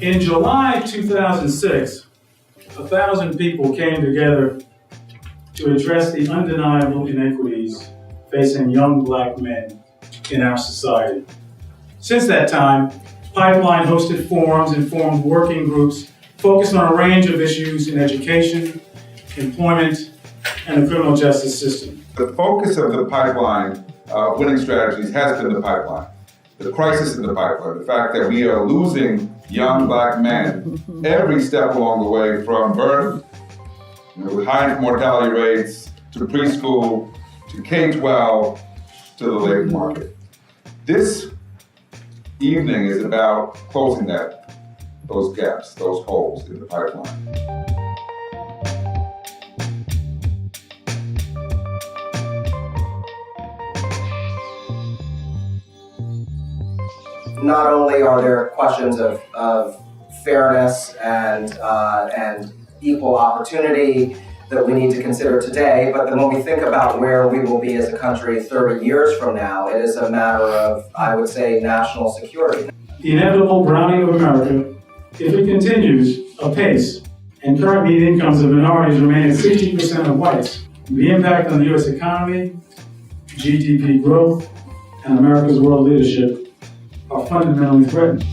In July 2006, 1,000 people came together to address the undeniable inequities facing young black men in our society. Since that time, Pipeline hosted forums and formed working groups focused on a range of issues in education, employment, and the criminal justice system. The focus of the Pipeline winning strategies has been the pipeline, the crisis in the pipeline, the fact that we are losing young black men every step along the way, from birth, with high mortality rates, to preschool, to K-12, to the labor market. This evening is about closing those gaps, those holes in the pipeline. Not only are there questions of fairness and equal opportunity that we need to consider today, but then when we think about where we will be as a country 30 years from now, it is a matter of, I would say, national security. The inevitable browning of America, if it continues apace, and current median incomes of minorities remain at 60% of whites, the impact on the U.S. economy, GDP growth, and America's world leadership are fundamentally threatened.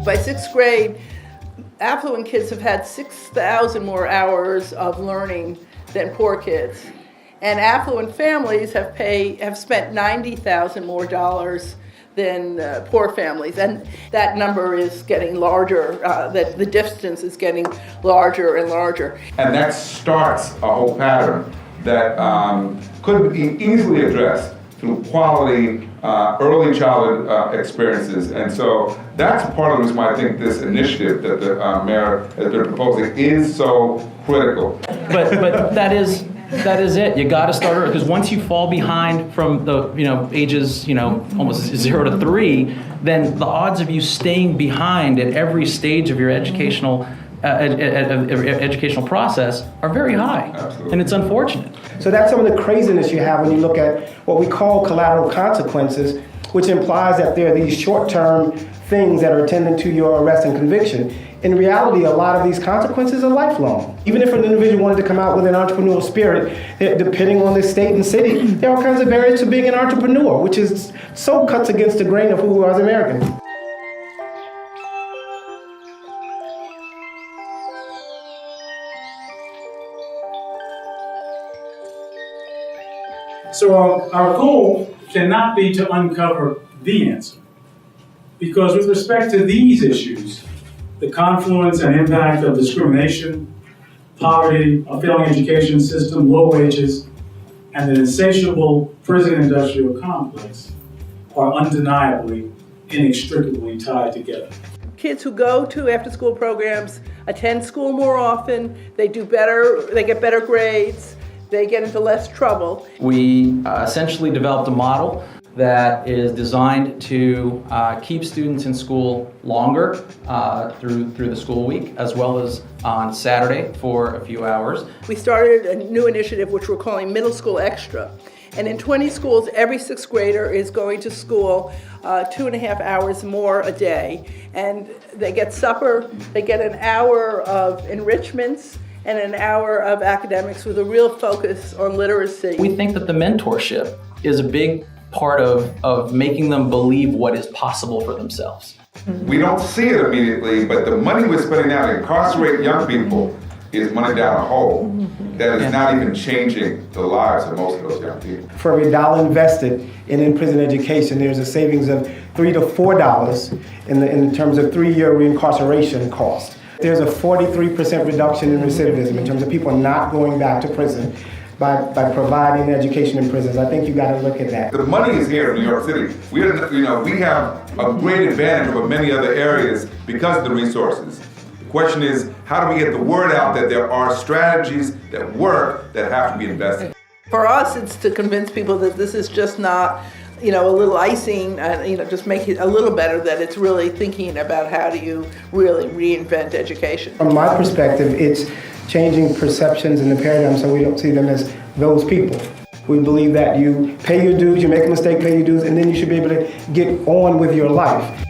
By sixth grade, affluent kids have had 6,000 more hours of learning than poor kids. And affluent families have spent $90,000 more dollars than poor families. And that number is getting larger, that the distance is getting larger and larger. And that starts a whole pattern that could be easily addressed through quality early childhood experiences. And so that's part of the reason why I think this initiative that the mayor has been proposing is so critical. But that is it. You got to start early, because once you fall behind from the ages almost 0 to 3, then the odds of you staying behind at every stage of your educational process are very high. Absolutely. And it's unfortunate. So that's some of the craziness you have when you look at what we call collateral consequences, which implies that there are these short-term things that are attendant to your arrest and conviction. In reality, a lot of these consequences are lifelong. Even if an individual wanted to come out with an entrepreneurial spirit, depending on the state and city, there are all kinds of barriers to being an entrepreneur, which is so cuts against the grain of who we are as Americans. So our goal cannot be to uncover the answer, because with respect to these issues, the confluence and impact of discrimination, poverty, a failing education system, low wages, and an insatiable prison industrial complex are undeniably, inextricably tied together. Kids who go to after-school programs attend school more often, they do better, they get better grades, they get into less trouble. We essentially developed a model that is designed to keep students in school longer through the school week, as well as on Saturday for a few hours. We started a new initiative which we're calling Middle School Extra. And in 20 schools, every sixth grader is going to school 2.5 hours more a day. And they get supper, they get an hour of enrichments, and an hour of academics with a real focus on literacy. We think that the mentorship is a big part of making them believe what is possible for themselves. We don't see it immediately, but the money we're spending now to incarcerate young people is money down a hole that is not even changing the lives of most of those young people. For every dollar invested in prison education, there's a savings of $3 to $4 in terms of 3-year reincarceration cost. There's a 43% reduction in recidivism in terms of people not going back to prison by providing education in prisons. I think you got to look at that. The money is here in New York City. We have a great advantage over many other areas because of the resources. The question is, how do we get the word out that there are strategies that work that have to be invested? For us, it's to convince people that this is just not a little icing, just make it a little better, that it's really thinking about how do you really reinvent education. From my perspective, it's changing perceptions and the paradigm so we don't see them as those people. We believe that you pay your dues, you make a mistake, pay your dues, and then you should be able to get on with your life.